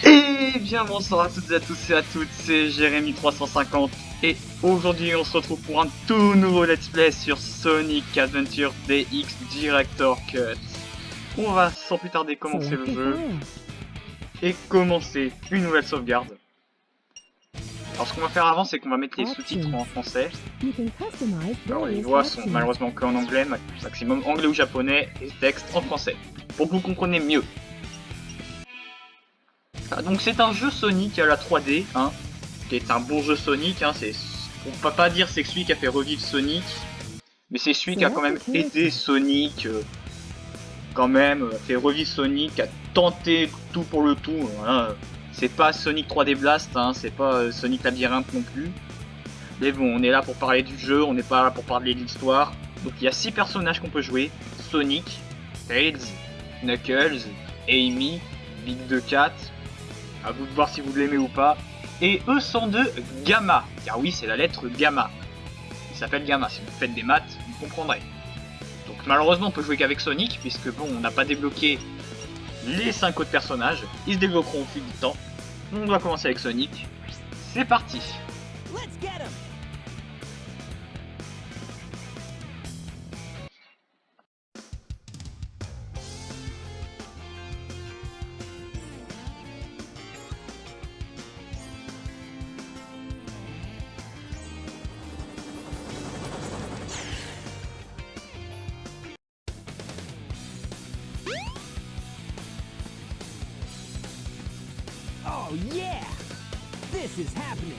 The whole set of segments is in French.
Et bien bonsoir à toutes et à tous et à toutes, c'est Jérémy350 et aujourd'hui on se retrouve pour un tout nouveau let's play sur Sonic Adventure DX Director Cut. On va sans plus tarder commencer le jeu et commencer une nouvelle sauvegarde. Alors ce qu'on va faire avant c'est qu'on va mettre les sous-titres en français. Alors les voix sont malheureusement que en anglais, maximum anglais ou japonais et texte en français, pour que vous compreniez mieux. Donc c'est un jeu Sonic à la 3D, hein, qui est un bon jeu Sonic, hein, on peut pas dire c'est celui qui a fait revivre Sonic, mais c'est celui qui a quand même aidé Sonic, quand même, fait revivre Sonic, a tenté tout pour le tout, hein. C'est pas Sonic 3D Blast, hein, c'est pas Sonic Labyrinthe non plus, mais bon, on est là pour parler du jeu, on n'est pas là pour parler de l'histoire. Donc il y a 6 personnages qu'on peut jouer, Sonic, Tails, Knuckles, Amy, Big 2 Cat, à vous de voir si vous l'aimez ou pas. Et eux sont de Gamma, car oui, c'est la lettre Gamma. Il s'appelle Gamma, si vous faites des maths, vous comprendrez. Donc malheureusement, on peut jouer qu'avec Sonic, puisque bon, on n'a pas débloqué les 5 autres personnages. Ils se débloqueront au fil du temps. On doit commencer avec Sonic. C'est parti. Let's get him. Oh yeah! This is happening!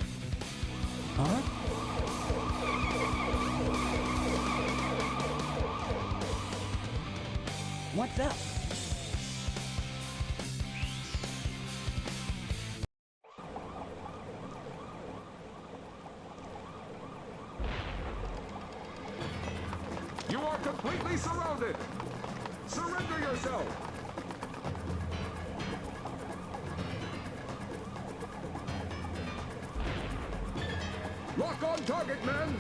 Huh? What's up? You are completely surrounded! Surrender yourself! Lock on target, men!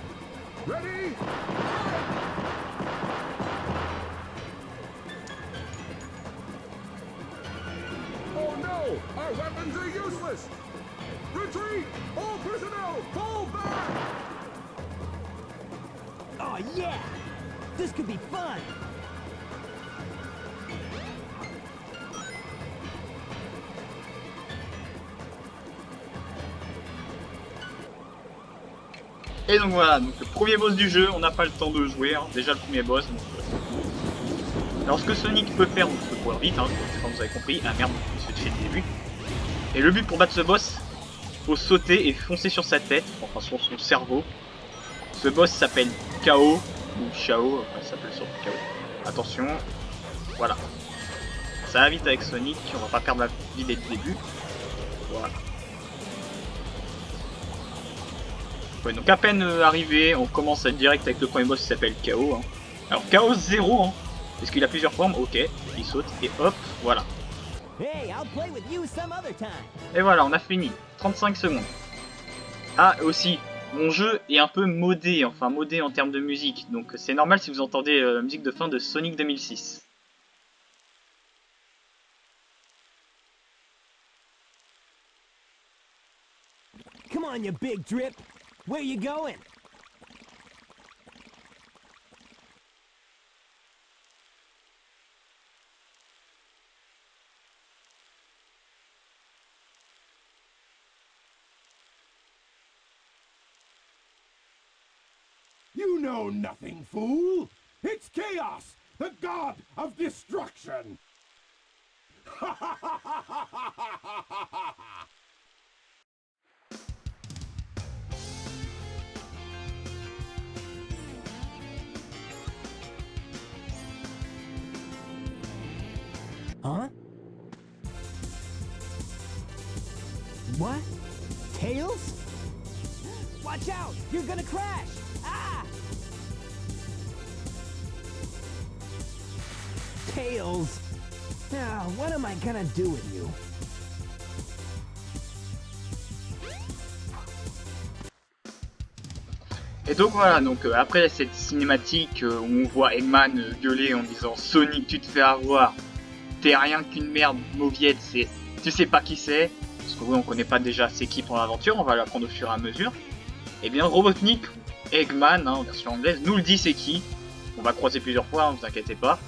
Ready? Oh no! Our weapons are useless! Retreat! All personnel, fall back! Oh yeah! This could be fun! Et donc voilà, donc le premier boss du jeu, on n'a pas le temps de jouer, hein. Déjà le premier boss. Donc, alors ce que Sonic peut faire, donc peut courir vite, hein, comme vous avez compris. Ah merde, il se fait le début. Et le but pour battre ce boss, faut sauter et foncer sur sa tête, enfin sur son cerveau. Ce boss s'appelle KO, ou Chao, enfin il s'appelle surtout KO. Attention, voilà. Ça va vite avec Sonic, on va pas perdre la vie dès le début. Voilà. Ouais, donc à peine arrivé, on commence direct avec le premier boss qui s'appelle KO. Hein. Alors KO 0, hein, parce qu'il a plusieurs formes, ok, il saute, et hop, voilà. Et voilà, on a fini, 35 secondes. Ah, aussi, mon jeu est un peu modé, enfin modé en termes de musique, donc c'est normal si vous entendez la musique de fin de Sonic 2006. Come on, you big drip! Where you going? You know nothing, fool. It's Chaos, the god of destruction. Huh? What? Tails? Watch out! You're gonna crash! Ah! Tails! Now, what am I gonna do with you? Et donc voilà, donc après cette cinématique où on voit Eggman gueuler en disant Sonic, tu te fais avoir, t'es rien qu'une merde mauviette, tu sais pas qui c'est, parce que oui, on connaît pas déjà c'est qui pour l'aventure, on va l'apprendre au fur et à mesure. Et bien Robotnik, Eggman, en version anglaise, nous le dit c'est qui, on va croiser plusieurs fois, vous inquiétez pas.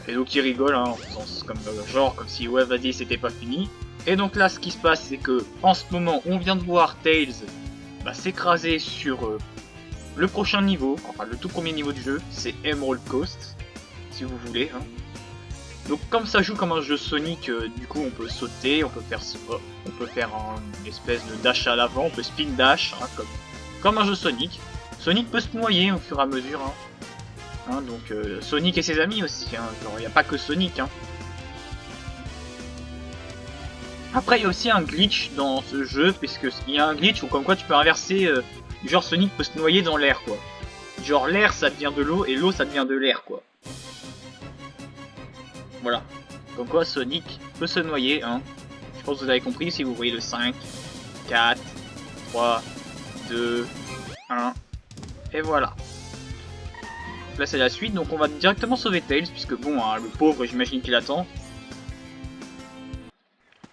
Et donc il rigole, en faisant comme genre comme si ouais vas-y c'était pas fini. Et donc là ce qui se passe c'est que en ce moment on vient de voir Tails s'écraser sur le prochain niveau, enfin le tout premier niveau du jeu, c'est Emerald Coast, si vous voulez. Donc comme ça joue comme un jeu Sonic, du coup on peut sauter, on peut faire une espèce de dash à l'avant, on peut spin dash, comme un jeu Sonic. Sonic peut se noyer au fur et à mesure. Donc Sonic et ses amis aussi, genre il n'y a pas que Sonic. Après il y a aussi un glitch dans ce jeu, puisque il y a un glitch où comme quoi tu peux inverser, genre Sonic peut se noyer dans l'air quoi. Genre l'air ça devient de l'eau et l'eau ça devient de l'air quoi. Voilà. Comme quoi Sonic peut se noyer, Je pense que vous avez compris si vous voyez le 5, 4, 3, 2, 1, et voilà. Là c'est la suite, donc on va directement sauver Tails, puisque bon, le pauvre j'imagine qu'il attend.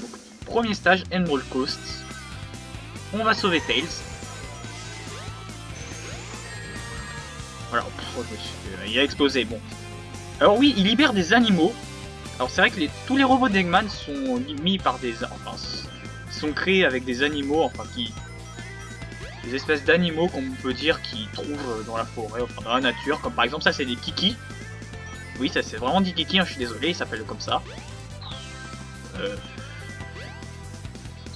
Donc, premier stage, Emerald Coast. On va sauver Tails. Voilà, il a explosé, bon. Alors oui, il libère des animaux. Alors c'est vrai que tous les robots d'Eggman sont mis par sont créés avec des animaux, des espèces d'animaux qu'on peut dire qu'ils trouvent dans la forêt, enfin dans la nature, comme par exemple ça c'est des kikis. Oui, ça c'est vraiment des kikis, je suis désolé, ils s'appellent comme ça.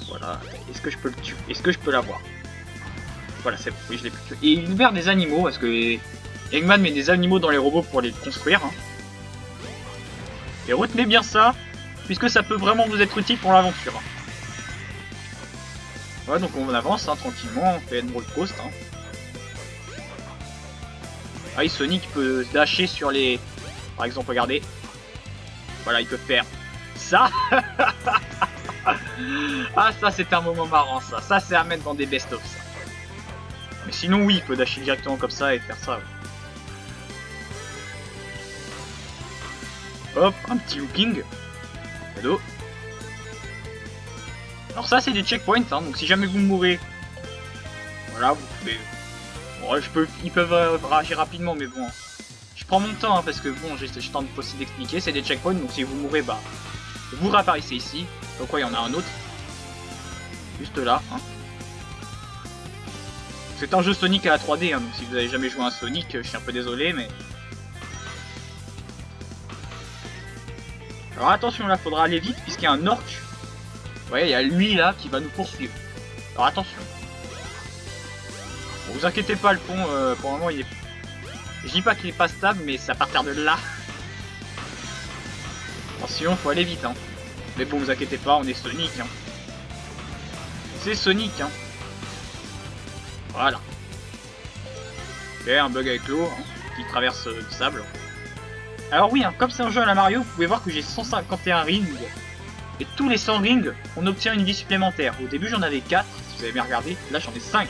Voilà, est-ce que je peux le tuer? Est-ce que je peux l'avoir? Voilà, c'est bon, oui je l'ai pu tuer. Et il libère des animaux, parce que Eggman met des animaux dans les robots pour les construire. Et retenez bien ça, puisque ça peut vraiment vous être utile pour l'aventure. Voilà, donc on avance tranquillement, on fait Emerald Coast. Ah oui, Sonic peut dasher sur les... Par exemple, regardez. Voilà, il peut faire ça. Ah, ça c'est un moment marrant, ça. Ça c'est à mettre dans des best-of, ça. Mais sinon, oui, il peut dasher directement comme ça et faire ça. Hop, un petit looping. Cadeau. Alors ça c'est des checkpoints, donc si jamais vous mourrez, voilà, vous pouvez... Bon, ils peuvent réagir rapidement, mais bon, je prends mon temps, parce que bon, j'ai le temps aussi d'expliquer, c'est des checkpoints, donc si vous mourrez, vous réapparaissez ici, donc quoi, il y en a un autre, juste là, C'est un jeu Sonic à la 3D, donc si vous avez jamais joué à un Sonic, je suis un peu désolé, mais... Alors attention, là, faudra aller vite, puisqu'il y a un orc. Vous voyez, il y a lui là qui va nous poursuivre. Alors attention. Bon, vous inquiétez pas, le pont, pour le moment, il est... Je dis pas qu'il est pas stable, mais c'est à partir de là. Attention, faut aller vite, Mais bon, vous inquiétez pas, on est Sonic, C'est Sonic, Voilà. Ok, un bug avec l'eau, qui traverse le sable. Alors oui, comme c'est un jeu à la Mario, vous pouvez voir que j'ai 151 rings. Et tous les 100 rings, on obtient une vie supplémentaire. Au début, j'en avais 4, si vous avez bien regardé. Là, j'en ai 5.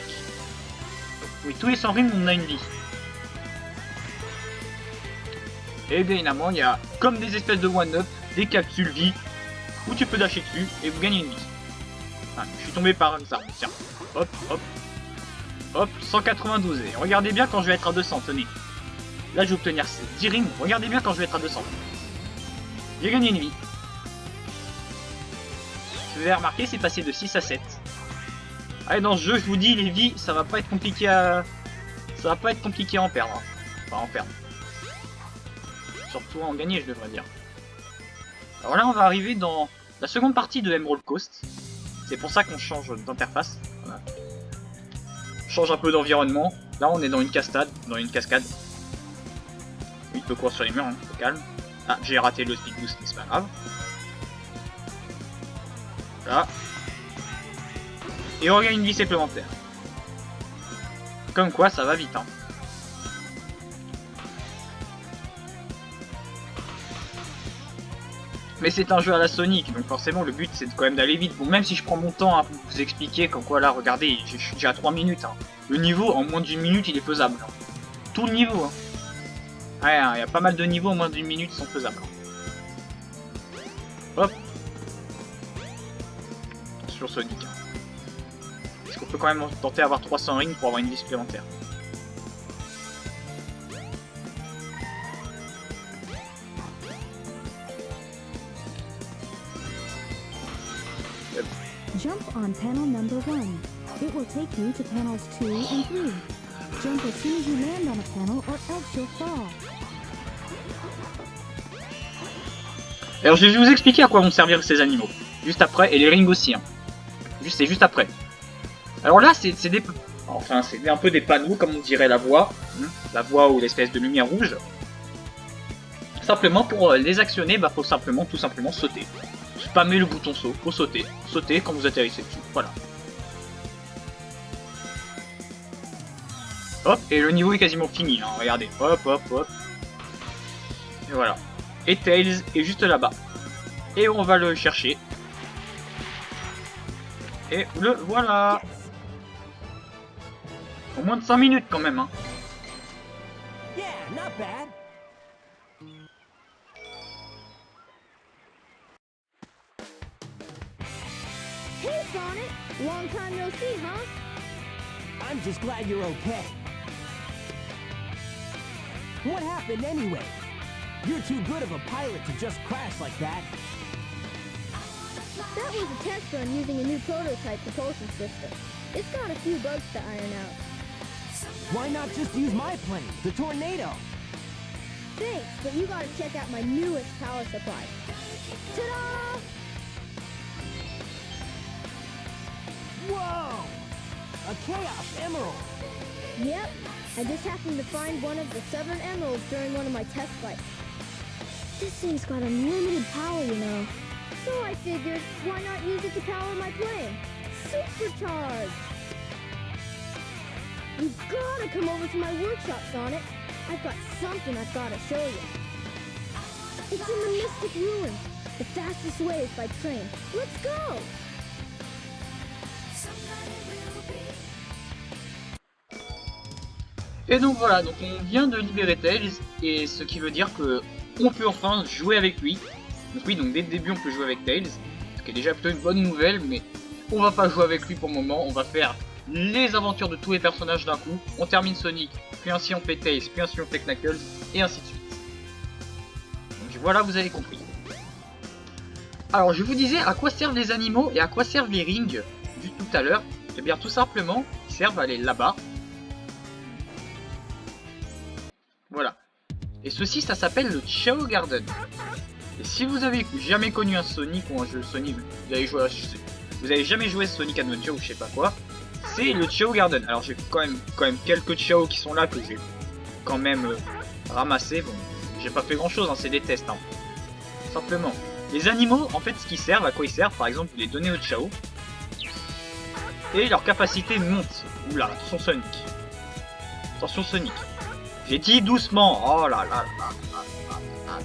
Oui, tous les 100 rings, on a une vie. Et bien évidemment, il y a comme des espèces de one-up, des capsules vie, où tu peux dasher dessus et vous gagnez une vie. Je suis tombé par ça. Tiens, hop, hop, hop, 192. Et regardez bien quand je vais être à 200, tenez. Là, je vais obtenir 10 rings. Regardez bien quand je vais être à 200. J'ai gagné une vie. Vous avez remarqué, c'est passé de 6 à 7. Allez, dans ce jeu, je vous dis, les vies, ça va pas être compliqué à... ça va pas être compliqué à en perdre. Hein. Enfin, en perdre. Surtout à en gagner, je devrais dire. Alors là, on va arriver dans la seconde partie de Emerald Coast. C'est pour ça qu'on change d'interface. Voilà. On change un peu d'environnement. Là, on est dans une cascade. Oui, il peut courir sur les murs, hein, c'est calme. Ah, j'ai raté le speed boost, mais c'est pas grave. Là. Et on gagne une vie supplémentaire. Comme quoi, ça va vite, hein. Mais c'est un jeu à la Sonic, donc forcément le but c'est quand même d'aller vite. Bon, même si je prends mon temps à vous expliquer, comme quoi là, regardez, j'ai à 3 minutes. Hein. Le niveau, en moins d'une minute, il est faisable. Hein. Tout le niveau. Hein. Ouais, il y a pas mal de niveaux en moins d'une minute qui sont faisables. Hein. Hop. Sur Sonic. Hein. Est-ce qu'on peut quand même tenter d'avoir 300 rings pour avoir une vie supplémentaire? Jump on panel number 1. It will take you to panels 2 and 3. Jump as soon as you land on a panel or else you'll fall. Alors je vais vous expliquer à quoi vont servir ces animaux. Juste après, et les rings aussi. Hein. C'est juste après. Alors là, c'est des... Enfin, c'est un peu des panneaux, comme on dirait la voie. Hein, la voie ou l'espèce de lumière rouge. Simplement, pour les actionner, bah faut simplement, tout simplement sauter. Spammer le bouton saut, faut sauter. Sauter quand vous atterrissez dessus, voilà. Hop, et le niveau est quasiment fini, hein, regardez. Hop, hop, hop. Et voilà. Et Tails est juste là-bas. Et on va le chercher. Et le voilà. En moins de 5 minutes quand même, hein. Yeah, not bad. Hey Sonic! Long time no see, huh? I'm just glad you're okay. What happened anyway? You're too good of a pilot to just crash like that. That was a test run using a new prototype propulsion system. It's got a few bugs to iron out. Why not just use my plane, the Tornado? Thanks, but you gotta check out my newest power supply. Ta-da! Whoa! A Chaos Emerald! Yep, I just happened to find one of the 7 emeralds during one of my test flights. This thing's got unlimited power, you know. So I figured, why not use it to power my plane? Supercharge! You've gotta come over to my workshop, Sonic. I've got something I've gotta show you. It's in the Mystic Ruins. The fastest way is by train. Let's go! Et donc voilà, donc on vient de libérer Tails, et ce qui veut dire que on peut enfin jouer avec lui. Donc oui, donc dès le début on peut jouer avec Tails, ce qui est déjà plutôt une bonne nouvelle, mais on va pas jouer avec lui pour le moment, on va faire les aventures de tous les personnages d'un coup. On termine Sonic, puis ainsi on fait Tails, puis ainsi on fait Knuckles, et ainsi de suite. Donc voilà, vous avez compris. Alors je vous disais à quoi servent les animaux et à quoi servent les rings, vu tout à l'heure. Et bien tout simplement, ils servent à aller là-bas. Voilà. Et ceci, ça s'appelle le Chao Garden. Et si vous avez jamais connu un Sonic ou un jeu Sonic, vous avez jamais joué Sonic Adventure ou je sais pas quoi, c'est le Chao Garden. Alors j'ai quand même quelques Chao qui sont là que j'ai quand même ramassé. Bon, j'ai pas fait grand chose, hein, c'est des tests. Hein. Simplement. Les animaux, en fait, ce qu'ils servent, à quoi ils servent, par exemple, vous les donnez au Chao. Et leur capacité monte. Oula, attention Sonic. Attention Sonic. J'ai dit doucement. Oh là là là là.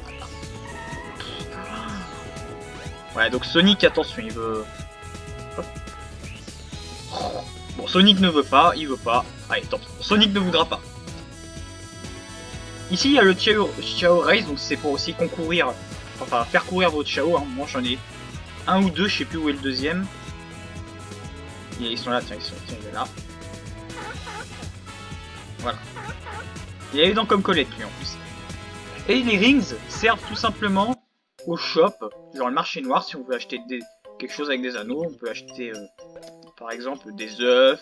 Ouais, donc Sonic, attention, il veut... Hop. Bon, Sonic ne veut pas, il veut pas. Allez, tant pis. Sonic ne voudra pas. Ici, il y a le Chao Race, donc c'est pour aussi concourir, enfin faire courir votre Chao. Hein. Moi, j'en ai un ou deux, je sais plus où est le deuxième. Ils sont là, tiens, il est là. Voilà. Il y a les dents comme Colette, lui, en plus. Et les rings servent tout simplement au shop, genre le marché noir, si on veut acheter quelque chose avec des anneaux, on peut acheter Par exemple des œufs,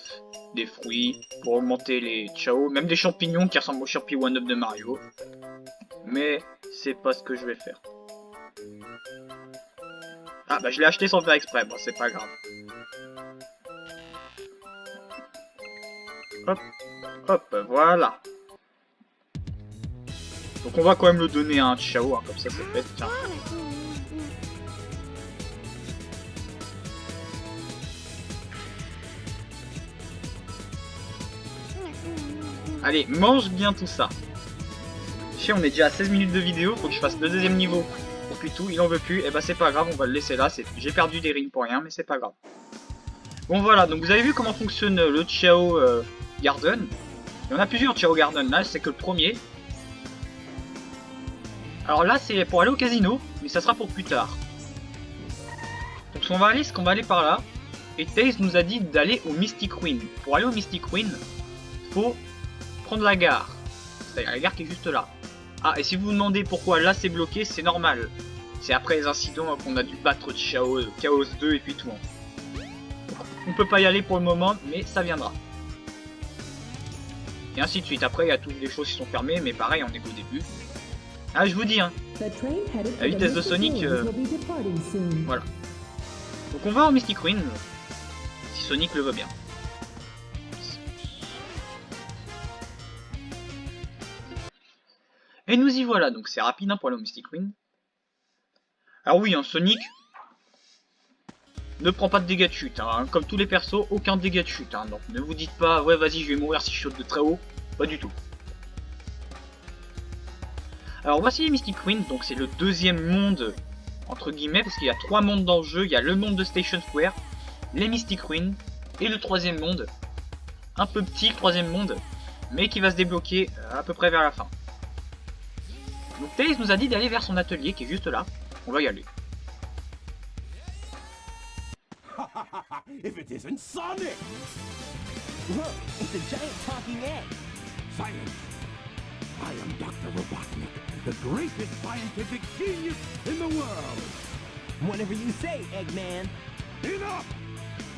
des fruits, pour augmenter les Chao, même des champignons qui ressemblent aux champignons One-Up de Mario. Mais c'est pas ce que je vais faire. Ah bah je l'ai acheté sans faire exprès, bon c'est pas grave. Hop, hop, voilà. Donc on va quand même le donner à un Chao, hein, comme ça c'est fait, tiens. Allez, mange bien tout ça. Je sais, on est déjà à 16 minutes de vidéo, faut que je fasse le deuxième niveau. Et puis tout, il en veut plus, et bah c'est pas grave, on va le laisser là. J'ai perdu des rings pour rien, mais c'est pas grave. Bon voilà, donc vous avez vu comment fonctionne le Chao Garden. Il y en a plusieurs Chao Garden, là c'est que le premier. Alors là c'est pour aller au casino, mais ça sera pour plus tard. Donc ce qu'on va aller par là. Et Tails nous a dit d'aller au Mystic Ruin. Pour aller au Mystic Ruin, faut prendre la gare. C'est-à-dire la gare qui est juste là. Ah, et si vous vous demandez pourquoi là c'est bloqué, c'est normal. C'est après les incidents qu'on a dû battre Chao, Chaos 2 et puis tout. On peut pas y aller pour le moment, mais ça viendra. Et ainsi de suite. Après, il y a toutes les choses qui sont fermées, mais pareil, on est qu'au début. Ah, je vous dis, hein, la vitesse de Sonic, voilà. Donc on va en Mystic Ruin, si Sonic le veut bien. Et nous y voilà, donc c'est rapide hein, pour aller au Mystic Ruin. Alors oui, Sonic ne prend pas de dégâts de chute, hein. Comme tous les persos, aucun dégât de chute. Hein. Donc ne vous dites pas, ouais vas-y je vais mourir si je saute de très haut, pas du tout. Alors voici les Mystic Ruin, donc c'est le deuxième monde, entre guillemets, parce qu'il y a 3 mondes dans le jeu. Il y a le monde de Station Square, les Mystic Ruin, et le troisième monde, un peu petit le troisième monde, mais qui va se débloquer à peu près vers la fin. Donc Tails nous a dit d'aller vers son atelier qui est juste là. On va y aller. If it isn't Sonic! Look, it's a giant talking egg. Silence! I am Dr. Robotnik, the greatest scientific genius in the world! Whatever you say, Eggman. Enough!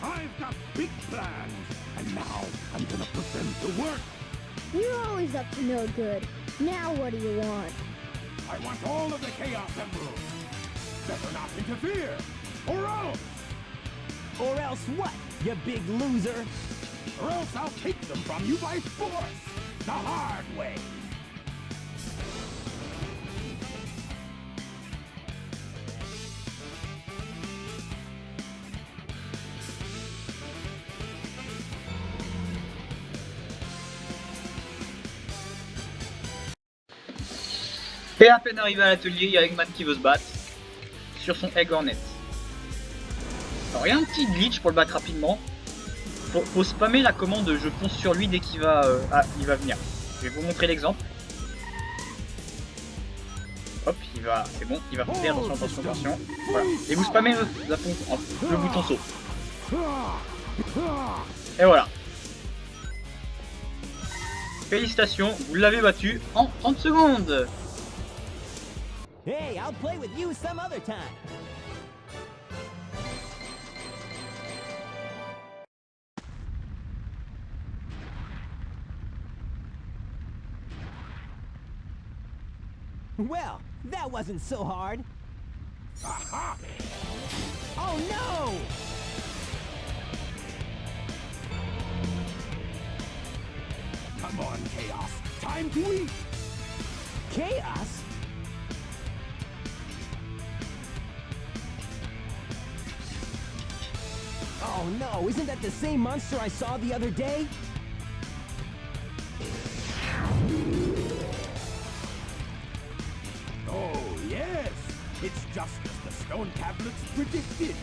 I've got big plans, and now I'm gonna put them to work! You're always up to no good. Now what do you want? I want all of the Chaos Emeralds! Better not interfere, or else! Or else what, you big loser? Or else I'll take them from you by force! The hard way! Et à peine arrivé à l'atelier, il y a Eggman qui veut se battre sur son Egg Hornet. Alors il y a un petit glitch pour le battre rapidement. Faut spammer la commande je fonce sur lui dès qu'il va, il va venir. Je vais vous montrer l'exemple. Hop, il va, c'est bon, il va foncer, attention, attention, attention. Voilà. Et vous spammez le bouton saut. Et voilà. Félicitations, vous l'avez battu en 30 secondes. Hey, I'll play with you some other time. Well, that wasn't so hard. Aha! Oh no! Come on, Chaos! Time to eat! Chaos? Oh no, isn't that the same monster I saw the other day? Oh, yes! It's just as the stone tablets predicted!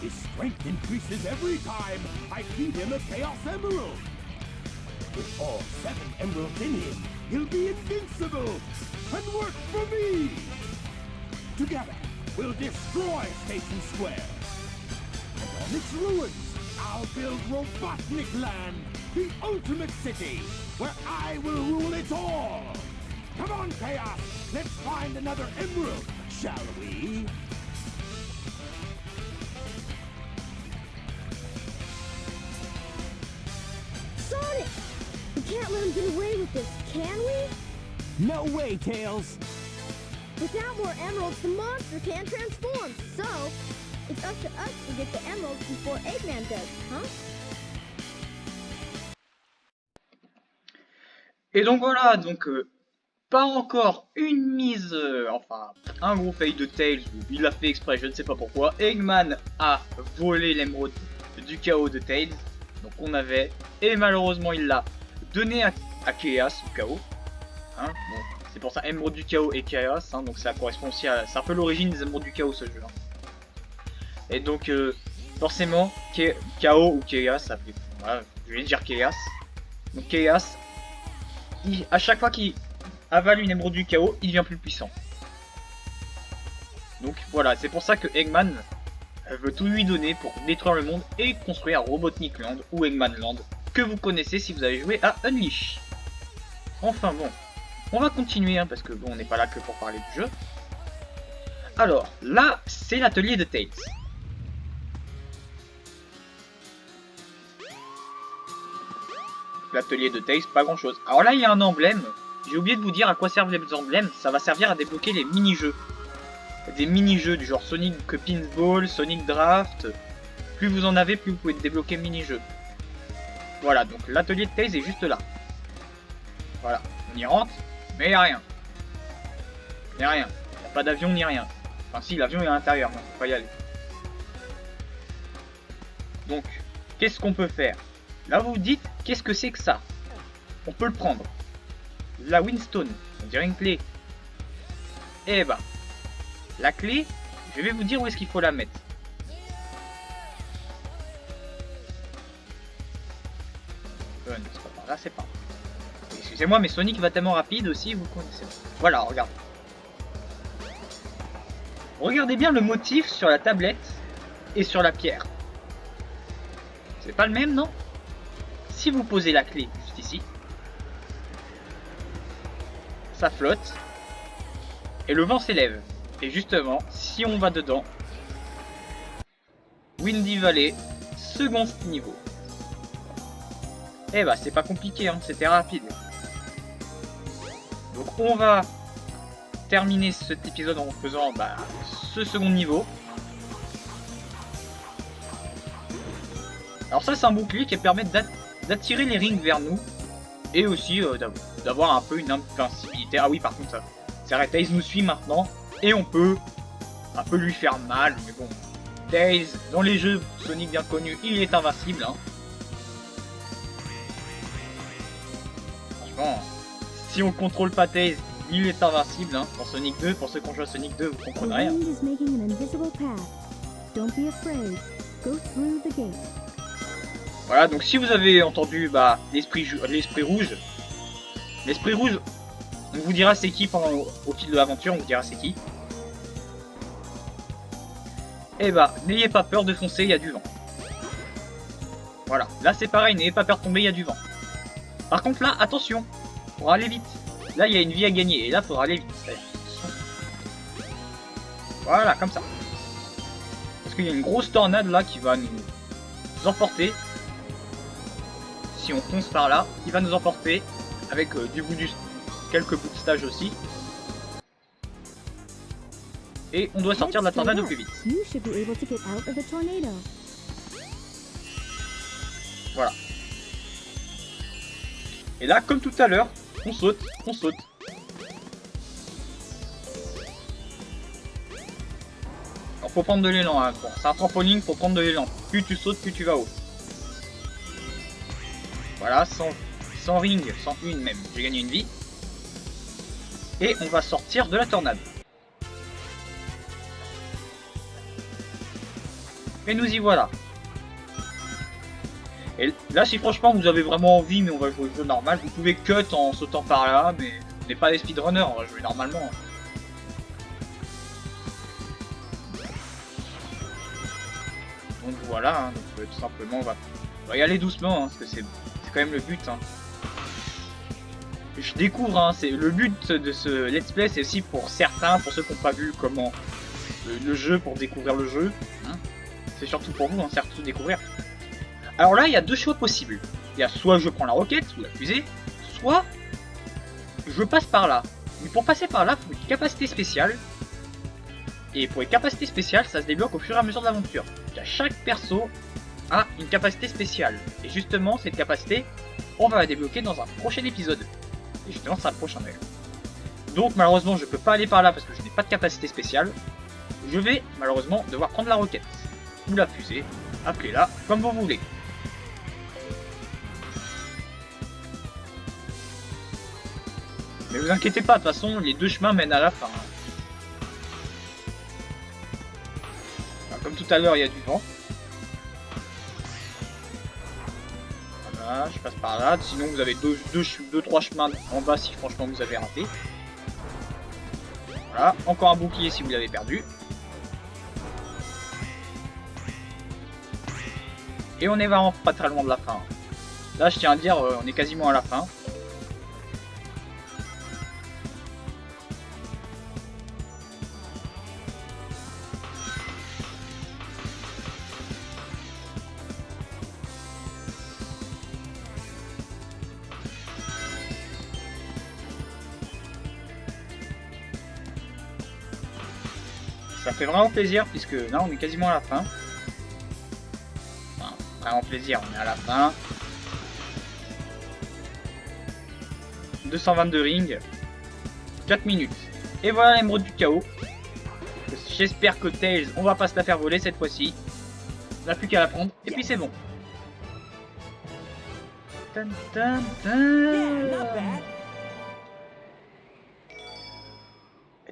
His strength increases every time I feed him a Chaos Emerald! With all 7 emeralds in him, he'll be invincible! And work for me! Together, we'll destroy Station Square! And on its ruins, I'll build Robotnik Land, the ultimate city, where I will rule it all! Come on, Chaos! Let's find another emerald, shall we? this, can we? No way, Tails. Without more emeralds, the monster can't transform. So, it's up to us to get the emeralds before Eggman does, huh? Et donc voilà, donc pas encore une mise, enfin un gros fail de Tails où il l'a fait exprès, je ne sais pas pourquoi. Eggman a volé l'émeraude du chaos de Tails, donc on avait, et malheureusement il l'a donné à Chaos, au chaos. Hein, bon, c'est pour ça émeraude du chaos et Chaos, hein, donc ça correspond aussi à, c'est un peu l'origine des émeraudes du chaos ce jeu. Hein. Et donc forcément chaos ou Chaos, ça fait, voilà, je vais dire Chaos. Donc Chaos, à chaque fois qu'il avale une émeraude du chaos, il devient plus puissant. Donc voilà, c'est pour ça que Eggman veut tout lui donner pour détruire le monde et construire Robotnik Land ou Eggman Land, que vous connaissez si vous avez joué à Unleash. Enfin bon, on va continuer hein, parce que bon, on n'est pas là que pour parler du jeu. Alors, là, c'est l'atelier de Tails. L'atelier de Tails, pas grand chose. Alors là, il y a un emblème. J'ai oublié de vous dire à quoi servent les emblèmes. Ça va servir à débloquer les mini-jeux. Des mini-jeux du genre Sonic Pinball, Sonic Draft. Plus vous en avez, plus vous pouvez débloquer mini-jeux. Voilà, donc l'atelier de Tails est juste là. Voilà, on y rentre, mais il n'y a rien. Il n'y a rien. Il n'y a pas d'avion ni rien. Enfin si, l'avion est à l'intérieur, mais on peut pas y aller. Donc, qu'est-ce qu'on peut faire? Là vous vous dites, qu'est-ce que c'est que ça? On peut le prendre. La Windstone, on dirait une clé. Eh ben, la clé, je vais vous dire où est-ce qu'il faut la mettre. C'est pas par là, c'est pas. Excusez-moi, mais Sonic va tellement rapide aussi, vous connaissez. Voilà, regarde. Regardez bien le motif sur la tablette et sur la pierre. C'est pas le même, non? Si vous posez la clé juste ici, ça flotte et le vent s'élève. Et justement, si on va dedans, Windy Valley, second niveau. Eh bah c'est pas compliqué, hein, c'était rapide. Donc on va terminer cet épisode en faisant ce second niveau. Alors ça c'est un bouclier qui permet d'attirer les rings vers nous et aussi d'avoir un peu une invincibilité. Ah oui, par contre, c'est vrai, Tails nous suit maintenant et on peut un peu lui faire mal, mais bon, Tails, dans les jeux Sonic bien connus, il est invincible. Hein. Franchement, si on contrôle pas Tails, il est invincible. Hein. Dans Sonic 2, pour ceux qui ont joué à Sonic 2, vous comprenez rien. Voilà, donc si vous avez entendu l'esprit rouge, on vous dira c'est qui au fil de l'aventure, on vous dira c'est qui. Et n'ayez pas peur de foncer, il y a du vent. Voilà, là c'est pareil, n'ayez pas peur de tomber, il y a du vent. Par contre là, attention, pour aller vite. Là il y a une vie à gagner, et là il faudra aller vite. Voilà, comme ça. Parce qu'il y a une grosse tornade là qui va nous emporter. Si on fonce par là, il va nous emporter avec quelques bouts de stage aussi. Et on doit sortir de la tornade au plus vite. Voilà. Et là, comme tout à l'heure, on saute, on saute. Alors faut prendre de l'élan, hein. Bon, c'est un trampoline, faut prendre de l'élan. Plus tu sautes, plus tu vas haut. Voilà, sans ring, sans une même, j'ai gagné une vie. Et on va sortir de la tornade. Et nous y voilà. Et là, si franchement vous avez vraiment envie, mais on va jouer au jeu normal, vous pouvez cut en sautant par là, mais on n'est pas des speedrunners, on va jouer normalement. Donc voilà, hein, donc, tout simplement on va y aller doucement, hein, parce que c'est quand même le but. Hein. Je découvre, hein, c'est le but de ce let's play, c'est aussi pour certains, pour ceux qui n'ont pas vu comment le jeu, pour découvrir le jeu. Hein. C'est surtout pour vous, hein, surtout découvrir. Alors là, il y a deux choix possibles. Il y a soit je prends la roquette ou la fusée, soit je passe par là. Mais pour passer par là, il faut une capacité spéciale. Et pour les capacités spéciales, ça se débloque au fur et à mesure de l'aventure. Chaque perso a une capacité spéciale. Et justement, cette capacité, on va la débloquer dans un prochain épisode. Et justement, c'est le prochain mail. Donc malheureusement, je peux pas aller par là parce que je n'ai pas de capacité spéciale. Je vais malheureusement devoir prendre la roquette. Ou la fusée. Appelez-la comme vous voulez. Mais vous inquiétez pas, de toute façon, les deux chemins mènent à la fin. Enfin, comme tout à l'heure, il y a du vent. Voilà, je passe par là. Sinon, vous avez deux, trois chemins en bas si franchement vous avez raté. Voilà, encore un bouclier si vous l'avez perdu. Et on est vraiment pas très loin de la fin. Là, je tiens à dire, on est quasiment à la fin. Ça fait vraiment plaisir puisque là on est quasiment à la fin. Enfin, vraiment plaisir, on est à la fin. 222 rings. 4 minutes. Et voilà l'émeraude du chaos. J'espère que Tails, on va pas se la faire voler cette fois-ci. On n'a plus qu'à la prendre. Et puis c'est bon. Tan, tan, tan.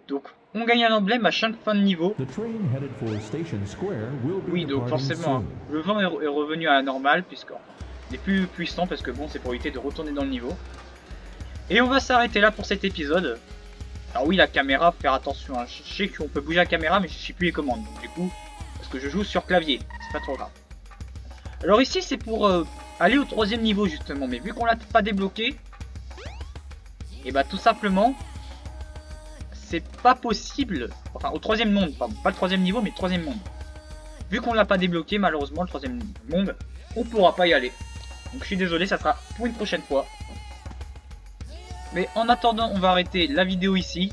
Donc, on gagne un emblème à chaque fin de niveau. Oui, donc forcément, le vent est revenu à la normale, puisqu'on est plus puissant, parce que bon, c'est pour éviter de retourner dans le niveau. Et on va s'arrêter là pour cet épisode. Alors oui, la caméra, faut faire attention, hein. Je sais qu'on peut bouger la caméra, mais je sais plus les commandes. Donc, du coup, parce que je joue sur clavier, c'est pas trop grave. Alors ici, c'est pour aller au 3e niveau, justement, mais vu qu'on l'a pas débloqué, et bah tout simplement... c'est pas possible, enfin au 3e monde, pas le 3e niveau mais le 3e monde. Vu qu'on l'a pas débloqué, malheureusement le 3e monde, on pourra pas y aller. Donc je suis désolé, ça sera pour une prochaine fois. Mais en attendant, on va arrêter la vidéo ici.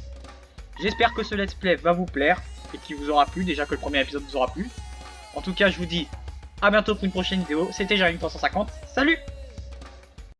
J'espère que ce let's play va vous plaire et qu'il vous aura plu, déjà que le premier épisode vous aura plu. En tout cas, je vous dis à bientôt pour une prochaine vidéo. C'était Jérémy 350, salut!